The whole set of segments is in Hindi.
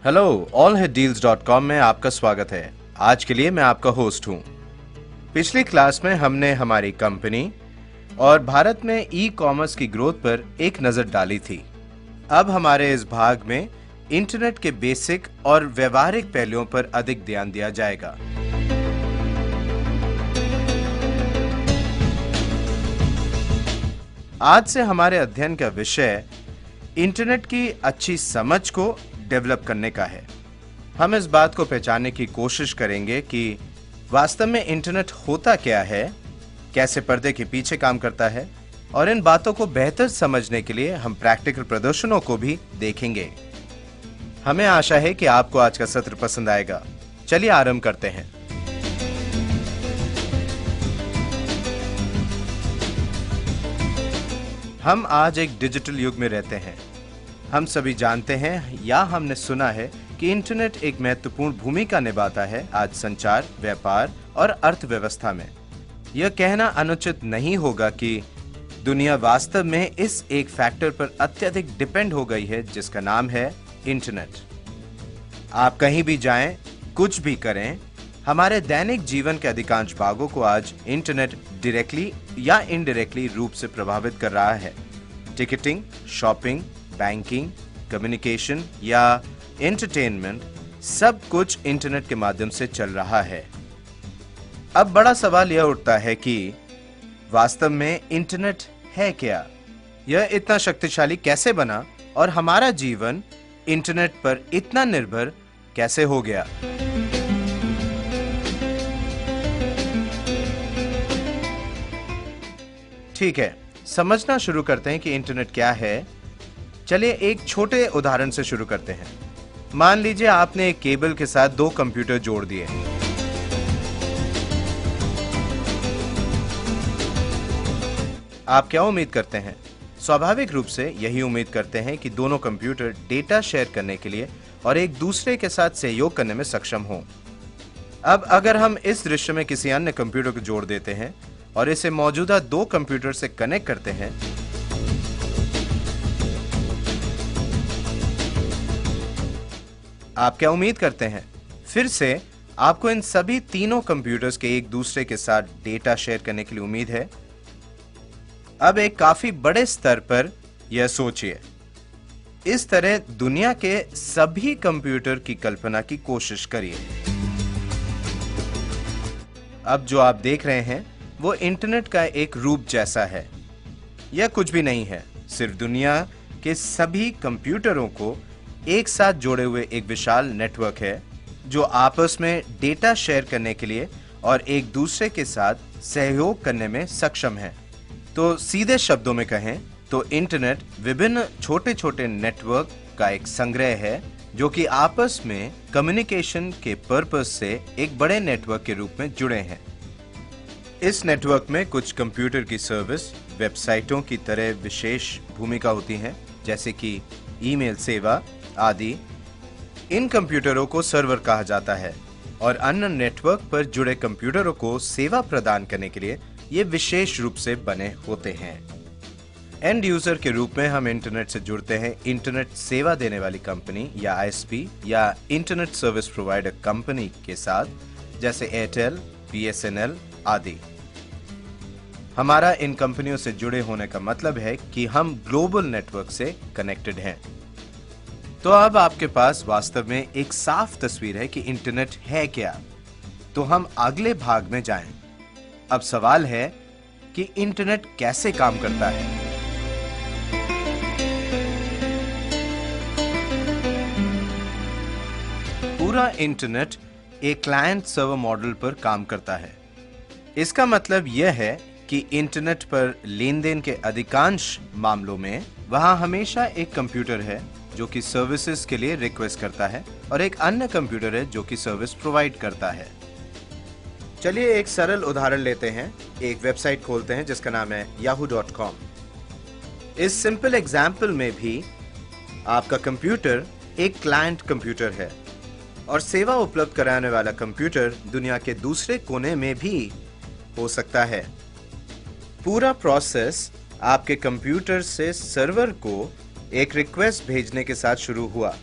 हेलो, allheaddeals.com में आपका स्वागत है। आज के लिए मैं आपका होस्ट हूं। पिछली क्लास में हमने हमारी कंपनी और भारत में ई कॉमर्स की ग्रोथ पर एक नजर डाली थी। अब हमारे इस भाग में इंटरनेट के बेसिक और व्यवहारिक पहलुओं पर अधिक ध्यान दिया जाएगा। आज से हमारे अध्ययन का विषय इंटरनेट की अच्छी समझ को डेवलप करने का है। हम इस बात को पहचानने की कोशिश करेंगे कि वास्तव में इंटरनेट होता क्या है, कैसे पर्दे के पीछे काम करता है, और इन बातों को बेहतर समझने के लिए हम प्रैक्टिकल प्रदर्शनों को भी देखेंगे। हमें आशा है कि आपको आज का सत्र पसंद आएगा। चलिए आरंभ करते हैं। हम आज एक डिजिटल युग में रहते हैं। हम सभी जानते हैं या हमने सुना है कि इंटरनेट एक महत्वपूर्ण भूमिका निभाता है आज संचार, व्यापार और अर्थव्यवस्था में। यह कहना अनुचित नहीं होगा कि दुनिया वास्तव में इस एक फैक्टर पर अत्यधिक डिपेंड हो गई है जिसका नाम है इंटरनेट। आप कहीं भी जाएं, कुछ भी करें, हमारे दैनिक जीवन के अधिकांश भागों को आज इंटरनेट डायरेक्टली या इनडायरेक्टली रूप से प्रभावित कर रहा है। टिकटिंग, शॉपिंग, बैंकिंग, कम्युनिकेशन या एंटरटेनमेंट, सब कुछ इंटरनेट के माध्यम से चल रहा है। अब बड़ा सवाल यह उठता है कि वास्तव में इंटरनेट है क्या? यह इतना शक्तिशाली कैसे बना और हमारा जीवन इंटरनेट पर इतना निर्भर कैसे हो गया? ठीक है, समझना शुरू करते हैं कि इंटरनेट क्या है। चलिए एक छोटे उदाहरण से शुरू करते हैं। मान लीजिए आपने एक केबल के साथ दो कंप्यूटर जोड़ दिए। आप क्या उम्मीद करते हैं? स्वाभाविक रूप से यही उम्मीद करते हैं कि दोनों कंप्यूटर डेटा शेयर करने के लिए और एक दूसरे के साथ सहयोग करने में सक्षम हों। अब अगर हम इस दृश्य में किसी अन्य कंप्यूटर को जोड़ देते हैं और इसे मौजूदा दो कंप्यूटर से कनेक्ट करते हैं, आप क्या उम्मीद करते हैं? फिर से आपको इन सभी तीनों कंप्यूटर्स के एक दूसरे के साथ डेटा शेयर करने के लिए उम्मीद है। अब एक काफी बड़े स्तर पर यह सोचिए। इस तरह दुनिया के सभी कंप्यूटर की कल्पना की कोशिश करिए। अब जो आप देख रहे हैं वो इंटरनेट का एक रूप जैसा है। यह कुछ भी नहीं है, सिर्फ दुनिया के सभी कंप्यूटरों को एक साथ जोड़े हुए एक विशाल नेटवर्क है जो आपस में डेटा शेयर करने के लिए और एक दूसरे के साथ सहयोग करने में सक्षम है। तो सीधे शब्दों में कहें तो इंटरनेट विभिन्न छोटे छोटे नेटवर्क का एक संग्रह है जो कि आपस में कम्युनिकेशन के पर्पस से एक बड़े नेटवर्क के रूप में जुड़े हैं। इस नेटवर्क में कुछ कंप्यूटर की सर्विस, वेबसाइटों की तरह विशेष भूमिका होती है, जैसे कि ईमेल सेवा आदि। इन कंप्यूटरों को सर्वर कहा जाता है और अन्य नेटवर्क पर जुड़े कंप्यूटरों को सेवा प्रदान करने के लिए ये विशेष रूप से बने होते हैं। एंड यूजर के रूप में हम इंटरनेट से जुड़ते हैं इंटरनेट सेवा देने वाली कंपनी या आईएसपी या इंटरनेट सर्विस प्रोवाइडर कंपनी के साथ, जैसे एयरटेल, बीएसएनएल आदि। हमारा इन कंपनियों से जुड़े होने का मतलब है कि हम ग्लोबल नेटवर्क से कनेक्टेड हैं। तो अब आपके पास वास्तव में एक साफ तस्वीर है कि इंटरनेट है क्या। तो हम अगले भाग में जाएं। अब सवाल है कि इंटरनेट कैसे काम करता है। पूरा इंटरनेट एक क्लाइंट सर्वर मॉडल पर काम करता है। इसका मतलब यह है कि इंटरनेट पर लेन देन के अधिकांश मामलों में वहां हमेशा एक कंप्यूटर है जो कि सर्विसेज के लिए रिक्वेस्ट करता है और एक अन्य कंप्यूटर है जो कि सर्विस प्रोवाइड करता है। चलिए एक सरल उदाहरण लेते हैं। एक वेबसाइट खोलते हैं जिसका नाम है yahoo.com। इस सिंपल एग्जाम्पल में भी आपका कंप्यूटर एक क्लाइंट कंप्यूटर है और सेवा उपलब्ध कराने वाला कंप्यूटर दुनिया के दूसरे कोने में भी हो सकता है। पूरा प्रोसेस आपके कंप्यूटर से सर्वर को एक रिक्वेस्ट भेजने के साथ शुरू हुआ।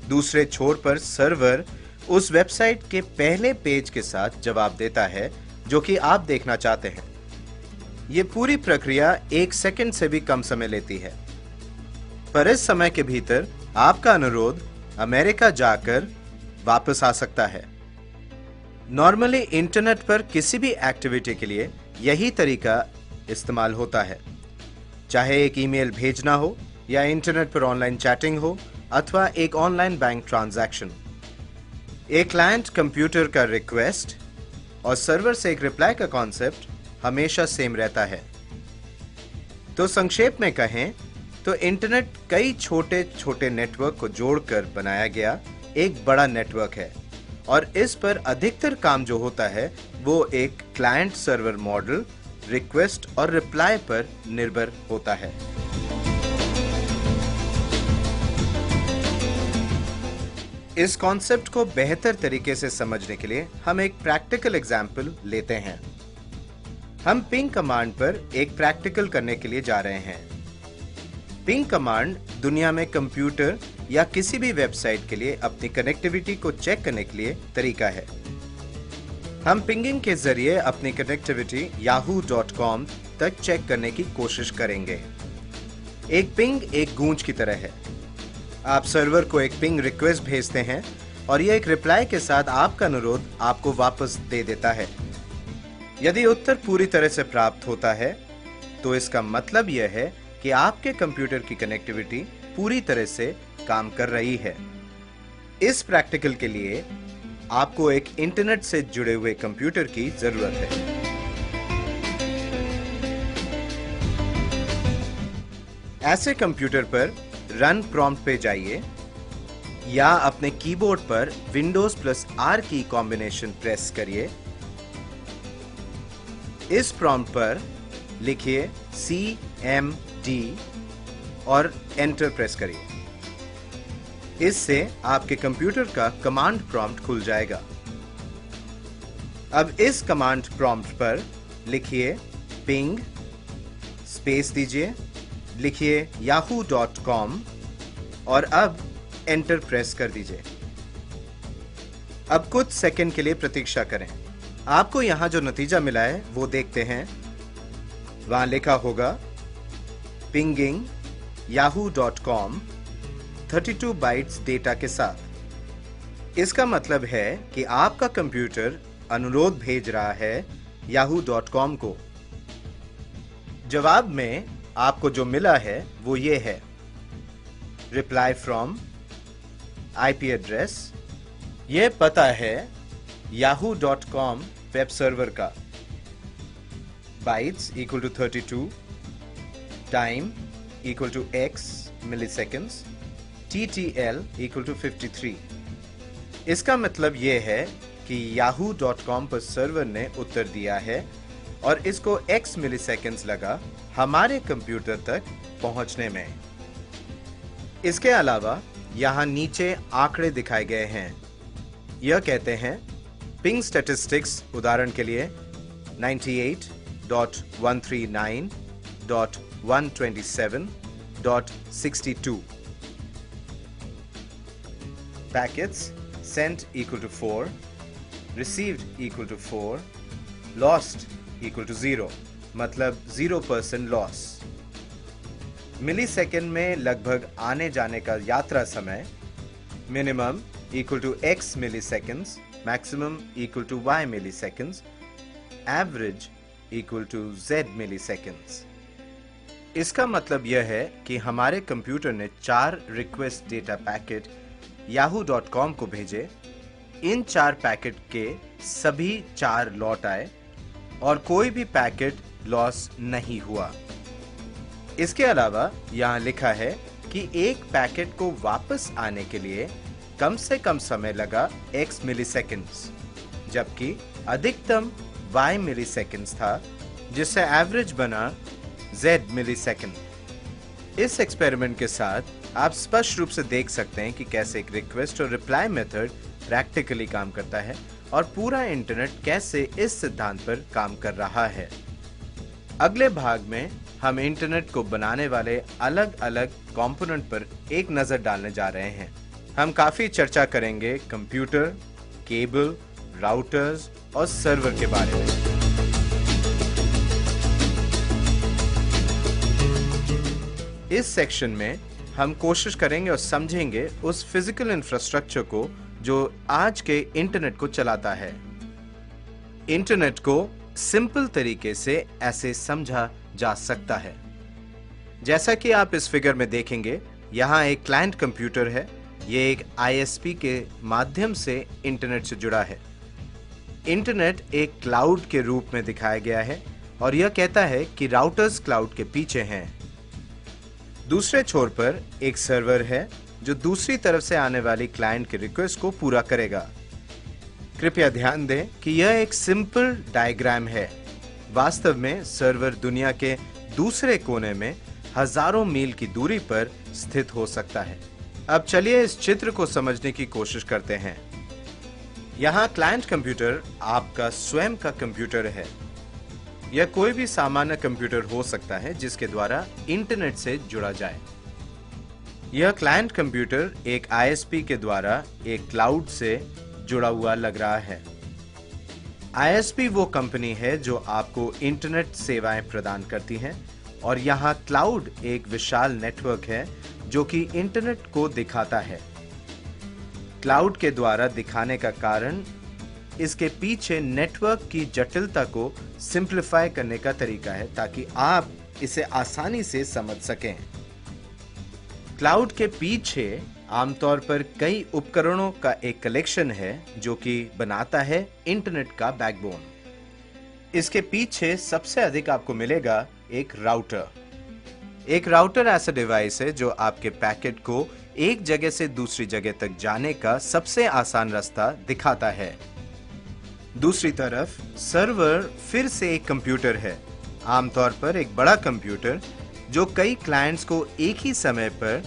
दूसरे छोर पर सर्वर उस वेबसाइट के पहले पेज के साथ जवाब देता है जो कि आप देखना चाहते हैं। ये पूरी प्रक्रिया 1 सेकंड से भी कम समय लेती है, पर इस समय के भीतर आपका अनुरोध अमेरिका जाकर वापस आ सकता है। नॉर्मली इंटरनेट पर किसी भी एक्टिविटी के लिए यही तरीका इस्तेमाल होता है, चाहे एक ईमेल भेजना हो या इंटरनेट पर ऑनलाइन चैटिंग हो अथवा एक ऑनलाइन बैंक ट्रांजैक्शन। एक क्लाइंट कंप्यूटर का रिक्वेस्ट और सर्वर से एक रिप्लाई का कॉन्सेप्ट हमेशा सेम रहता है। तो संक्षेप में कहें तो इंटरनेट कई छोटे छोटे नेटवर्क को जोड़कर बनाया गया एक बड़ा नेटवर्क है और इस पर अधिकतर काम जो होता है वो एक क्लाइंट सर्वर मॉडल, रिक्वेस्ट और रिप्लाई पर निर्भर होता है। इस कॉन्सेप्ट को बेहतर तरीके से समझने के लिए हम एक प्रैक्टिकल एग्जाम्पल लेते हैं। हम पिंग कमांड पर एक प्रैक्टिकल करने के लिए जा रहे हैं। पिंग कमांड दुनिया में कंप्यूटर या किसी भी वेबसाइट के लिए अपनी कनेक्टिविटी को चेक करने के लिए तरीका है। हम पिंगिंग के जरिए अपनी कनेक्टिविटी yahoo.com तक चेक करने की कोशिश करेंगे। एक पिंग एक गूंज की तरह है। आप सर्वर को एक पिंग रिक्वेस्ट भेजते हैं और यह एक रिप्लाई के साथ आपका अनुरोध आपको वापस दे देता है। यदि उत्तर पूरी तरह से प्राप्त होता है तो इसका मतलब यह है कि आपके कंप्यूटर की कनेक्टिविटी पूरी तरह से काम कर रही है। इस प्रैक्टिकल के लिए आपको एक इंटरनेट से जुड़े हुए कंप्यूटर की जरूरत है। ऐसे कंप्यूटर पर रन प्रॉम्प्ट पे जाइए या अपने कीबोर्ड पर विंडोज प्लस आर की कॉम्बिनेशन प्रेस करिए। इस प्रॉम्प्ट पर लिखिए CMD और एंटर प्रेस करिए। इससे आपके कंप्यूटर का कमांड प्रॉम्प्ट खुल जाएगा। अब इस कमांड प्रॉम्प्ट पर लिखिए पिंग, स्पेस दीजिए, लिखिए yahoo.com और अब एंटर प्रेस कर दीजिए। अब कुछ सेकंड के लिए प्रतीक्षा करें। आपको यहां जो नतीजा मिला है वो देखते हैं। वहां लिखा होगा पिंगिंग yahoo.com 32 बाइट्स डेटा के साथ। इसका मतलब है कि आपका कंप्यूटर अनुरोध भेज रहा है yahoo.com को। जवाब में आपको जो मिला है वो ये है रिप्लाई फ्रॉम IP एड्रेस। ये पता है yahoo.com वेब सर्वर का। Bytes equal to 32, time equal to x milliseconds, TTL equal to 53। इसका मतलब ये है कि yahoo.com पर सर्वर ने उत्तर दिया है और इसको x मिलीसेकेंड्स लगा हमारे कंप्यूटर तक पहुंचने में। इसके अलावा यहां नीचे आंकड़े दिखाए गए हैं। यह कहते हैं पिंग स्टैटिस्टिक्स, उदाहरण के लिए 98.139.127.62। Packets sent equal to 4, received equal to 4, lost equal to 0, मतलब 0% लॉस। मिली सेकेंड में लगभग आने जाने का यात्रा समय minimum equal to x milliseconds, maximum equal to y milliseconds, average equal to z milliseconds. इसका मतलब यह है कि हमारे कंप्यूटर ने 4 रिक्वेस्ट डेटा पैकेट yahoo.com को भेजे। इन 4 पैकेट के सभी 4 लौट आए और कोई भी पैकेट लॉस नहीं हुआ। इसके अलावा यहाँ लिखा है कि एक पैकेट को वापस आने के लिए कम से कम समय लगा x मिलीसेकेंड्स, जबकि अधिकतम y मिलीसेकेंड्स था, जिससे एवरेज बना z मिलीसेकेंड। इस एक्सपेरिमेंट के साथ आप स्पष्ट रूप से देख सकते हैं कि कैसे एक रिक्वेस्ट और रिप्लाई मेथड प्रैक्टिकली काम करता है और पूरा इंटरनेट कैसे इस सिद्धांत पर काम कर रहा है। अगले भाग में हम इंटरनेट को बनाने वाले अलग अलग कंपोनेंट पर एक नजर डालने जा रहे हैं। हम काफी चर्चा करेंगे कंप्यूटर, केबल, राउटर्स और सर्वर के बारे में। इस सेक्शन में हम कोशिश करेंगे और समझेंगे उस फिजिकल इंफ्रास्ट्रक्चर को जो आज के इंटरनेट को चलाता है। इंटरनेट को सिंपल तरीके से ऐसे समझा जा सकता है। जैसा कि आप इस फिगर में देखेंगे, यहाँ एक क्लाइंट कंप्यूटर है। ये एक आईएसपी के माध्यम से इंटरनेट से जुड़ा है। इंटरनेट एक क्लाउड के रूप में दिखाया गया है और यह कहता है कि राउटर्स क्लाउड के पीछे हैं। दूसरे छोर पर एक सर्वर है जो दूसरी तरफ से आने वाली क्लाइंट के रिक्वेस्ट को पूरा करेगा। कृपया ध्यान दें कि यह एक सिंपल डायग्राम है। वास्तव में सर्वर दुनिया के दूसरे कोने में हजारों मील की दूरी पर स्थित हो सकता है। अब चलिए इस चित्र को समझने की कोशिश करते हैं। यहाँ क्लाइंट कंप्यूटर आपका स्वयं का कंप्यूटर है। यह कोई भी सामान्य कंप्यूटर हो सकता है जिसके द्वारा इंटरनेट से जुड़ा जाए। यह क्लाइंट कंप्यूटर एक आईएसपी के द्वारा एक क्लाउड से जुड़ा हुआ लग रहा है। आईएसपी वो कंपनी है जो आपको इंटरनेट सेवाएं प्रदान करती है और यहाँ क्लाउड एक विशाल नेटवर्क है जो कि इंटरनेट को दिखाता है। क्लाउड के द्वारा दिखाने का कारण इसके पीछे नेटवर्क की जटिलता को सिंप्लीफाई करने का तरीका है ताकि आप इसे आसानी से समझ सकें। क्लाउड के पीछे आमतौर पर कई उपकरणों का एक कलेक्शन है जो कि बनाता है इंटरनेट का बैकबोन। इसके पीछे सबसे अधिक आपको मिलेगा एक राउटर। एक राउटर ऐसा डिवाइस है जो आपके पैकेट को एक जगह से दूसरी जगह तक जाने का सबसे आसान रास्ता दिखाता है। दूसरी तरफ सर्वर फिर से एक कंप्यूटर है, आमतौर पर एक बड़ा कंप्यूटर जो कई क्लाइंट्स को एक ही समय पर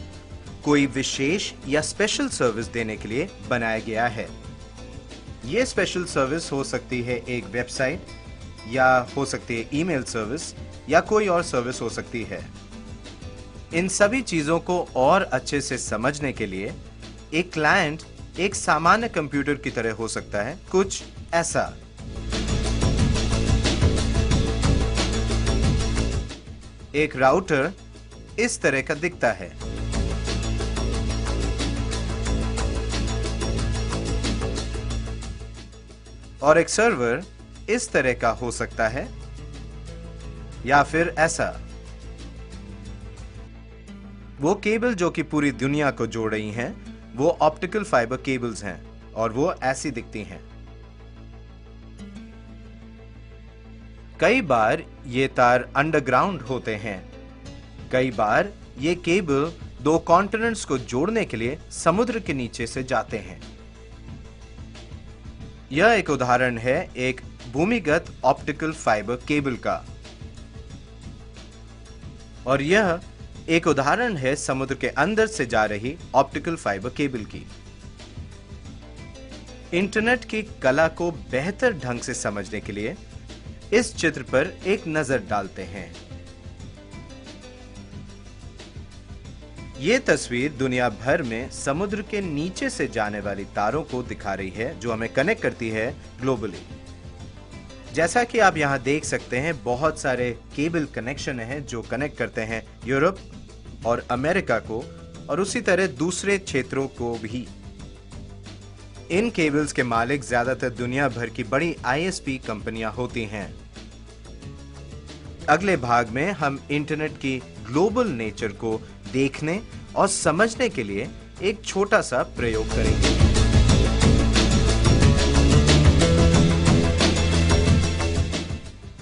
कोई विशेष या स्पेशल सर्विस देने के लिए बनाया गया है। यह स्पेशल सर्विस हो सकती है एक वेबसाइट, या हो सकती है ईमेल सर्विस, या कोई और सर्विस हो सकती है। इन सभी चीजों को और अच्छे से समझने के लिए एक क्लाइंट एक सामान्य कंप्यूटर की तरह हो सकता है, कुछ ऐसा। एक राउटर इस तरह का दिखता है। और एक सर्वर इस तरह का हो सकता है, या फिर ऐसा। वो केबल जो कि पूरी दुनिया को जोड़ रही हैं, वो ऑप्टिकल फाइबर केबल्स हैं और वो ऐसी दिखती हैं। कई बार ये तार अंडरग्राउंड होते हैं। कई बार ये केबल दो कॉन्टिनेंट्स को जोड़ने के लिए समुद्र के नीचे से जाते हैं। यह एक उदाहरण है एक भूमिगत ऑप्टिकल फाइबर केबल का, और यह एक उदाहरण है समुद्र के अंदर से जा रही ऑप्टिकल फाइबर केबल की। इंटरनेट की कला को बेहतर ढंग से समझने के लिए इस चित्र पर एक नजर डालते हैं। यह तस्वीर दुनिया भर में समुद्र के नीचे से जाने वाली तारों को दिखा रही है जो हमें कनेक्ट करती है ग्लोबली। जैसा कि आप यहां देख सकते हैं, बहुत सारे केबल कनेक्शन हैं जो कनेक्ट करते हैं यूरोप और अमेरिका को, और उसी तरह दूसरे क्षेत्रों को भी। इन केबल्स के मालिक ज्यादातर दुनिया भर की बड़ी आईएसपी कंपनियां होती हैं। अगले भाग में हम इंटरनेट की ग्लोबल नेचर को देखने और समझने के लिए एक छोटा सा प्रयोग करेंगे।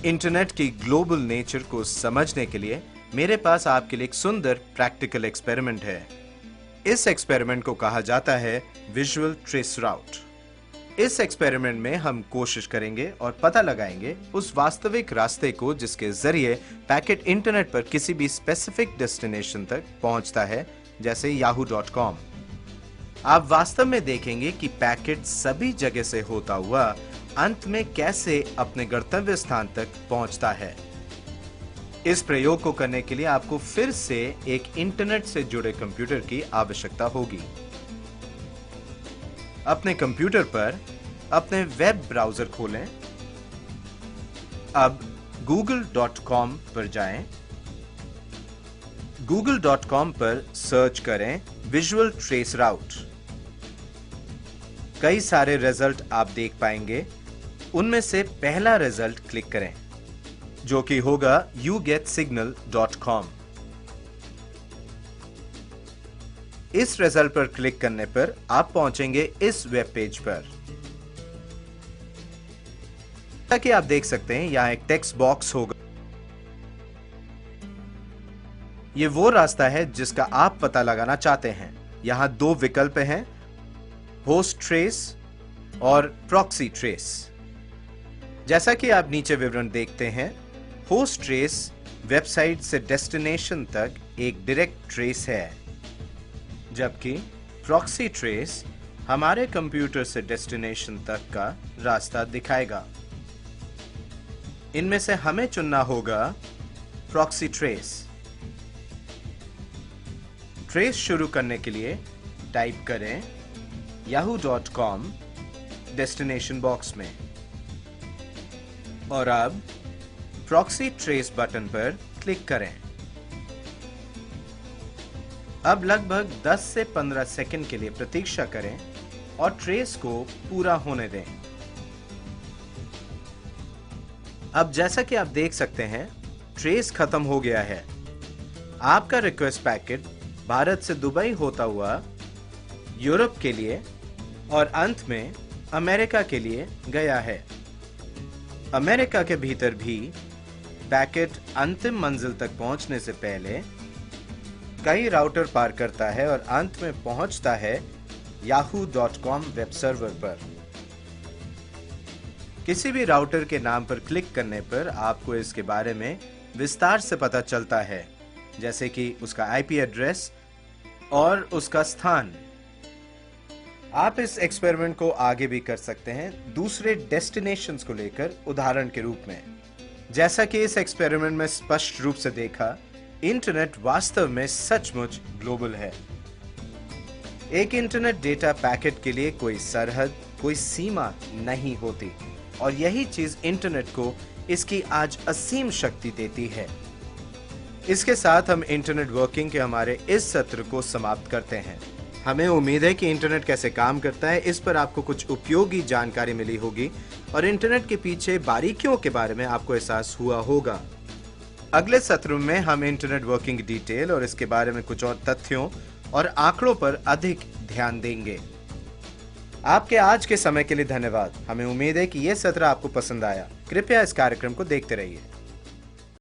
इंटरनेट की ग्लोबल नेचर को समझने के लिए मेरे पास आपके लिए एक सुंदर प्रैक्टिकल एक्सपेरिमेंट है। इस एक्सपेरिमेंट को कहा जाता है विजुअल ट्रेस राउट। इस एक्सपेरिमेंट में हम कोशिश करेंगे और पता लगाएंगे उस वास्तविक रास्ते को जिसके जरिए पैकेट इंटरनेट पर किसी भी स्पेसिफिक डेस्टिनेशन तक पहुंचता है, जैसे yahoo.com। आप वास्तव में देखेंगे कि पैकेट सभी जगह से होता हुआ अंत में कैसे अपने गंतव्य स्थान तक पहुंचता है। इस प्रयोग को करने के लिए आपको फिर से एक इंटरनेट से जुड़े कंप्यूटर की आवश्यकता होगी। अपने कंप्यूटर पर अपने वेब ब्राउजर खोलें। अब google.com पर जाएं। google.com पर सर्च करें विजुअल ट्रेस राउट। कई सारे रिजल्ट आप देख पाएंगे। उनमें से पहला रिजल्ट क्लिक करें, जो कि होगा yougetsignal.com। इस रिजल्ट पर क्लिक करने पर आप पहुंचेंगे इस वेब पेज पर। जैसा कि आप देख सकते हैं, यहां एक टेक्स्ट बॉक्स होगा। ये वो रास्ता है जिसका आप पता लगाना चाहते हैं। यहां दो विकल्प हैं, होस्ट ट्रेस और प्रॉक्सी ट्रेस। जैसा कि आप नीचे विवरण देखते हैं, होस्ट ट्रेस वेबसाइट से डेस्टिनेशन तक एक डायरेक्ट ट्रेस है, जबकि प्रॉक्सी ट्रेस हमारे कंप्यूटर से डेस्टिनेशन तक का रास्ता दिखाएगा। इनमें से हमें चुनना होगा प्रॉक्सी ट्रेस। ट्रेस शुरू करने के लिए टाइप करें yahoo.com डेस्टिनेशन बॉक्स में और अब प्रॉक्सी ट्रेस बटन पर क्लिक करें। अब लगभग 10 से 15 सेकंड के लिए प्रतीक्षा करें और ट्रेस को पूरा होने दें। अब जैसा कि आप देख सकते हैं, ट्रेस खत्म हो गया है। आपका रिक्वेस्ट पैकेट भारत से दुबई होता हुआ यूरोप के लिए और अंत में अमेरिका के लिए गया है। अमेरिका के भीतर भी पैकेट अंतिम मंजिल तक पहुंचने से पहले कई राउटर पार करता है और अंत में पहुंचता है yahoo.com वेब सर्वर पर। किसी भी राउटर के नाम पर क्लिक करने पर आपको इसके बारे में विस्तार से पता चलता है, जैसे कि उसका आईपी एड्रेस और उसका स्थान। आप इस एक्सपेरिमेंट को आगे भी कर सकते हैं दूसरे डेस्टिनेशंस को लेकर, उदाहरण के रूप में। जैसा कि इस एक्सपेरिमेंट में स्पष्ट रूप से देखा, इंटरनेट वास्तव में सचमुच ग्लोबल है। एक इंटरनेट डेटा पैकेट के लिए कोई सरहद, कोई सीमा नहीं होती, और यही चीज इंटरनेट को इसकी आज असीम शक्ति देती है। इसके साथ हम इंटरनेट वर्किंग के हमारे इस सत्र को समाप्त करते हैं। हमें उम्मीद है कि इंटरनेट कैसे काम करता है, इस पर आपको कुछ उपयोगी जानकारी मिली होगी और इंटरनेट के पीछे बारीकियों के बारे में आपको एहसास हुआ होगा। अगले सत्र में हम इंटरनेट वर्किंग डिटेल और इसके बारे में कुछ और तथ्यों और आंकड़ों पर अधिक ध्यान देंगे। आपके आज के समय के लिए धन्यवाद। हमें उम्मीद है कि यह सत्र आपको पसंद आया। कृपया इस कार्यक्रम को देखते रहिए।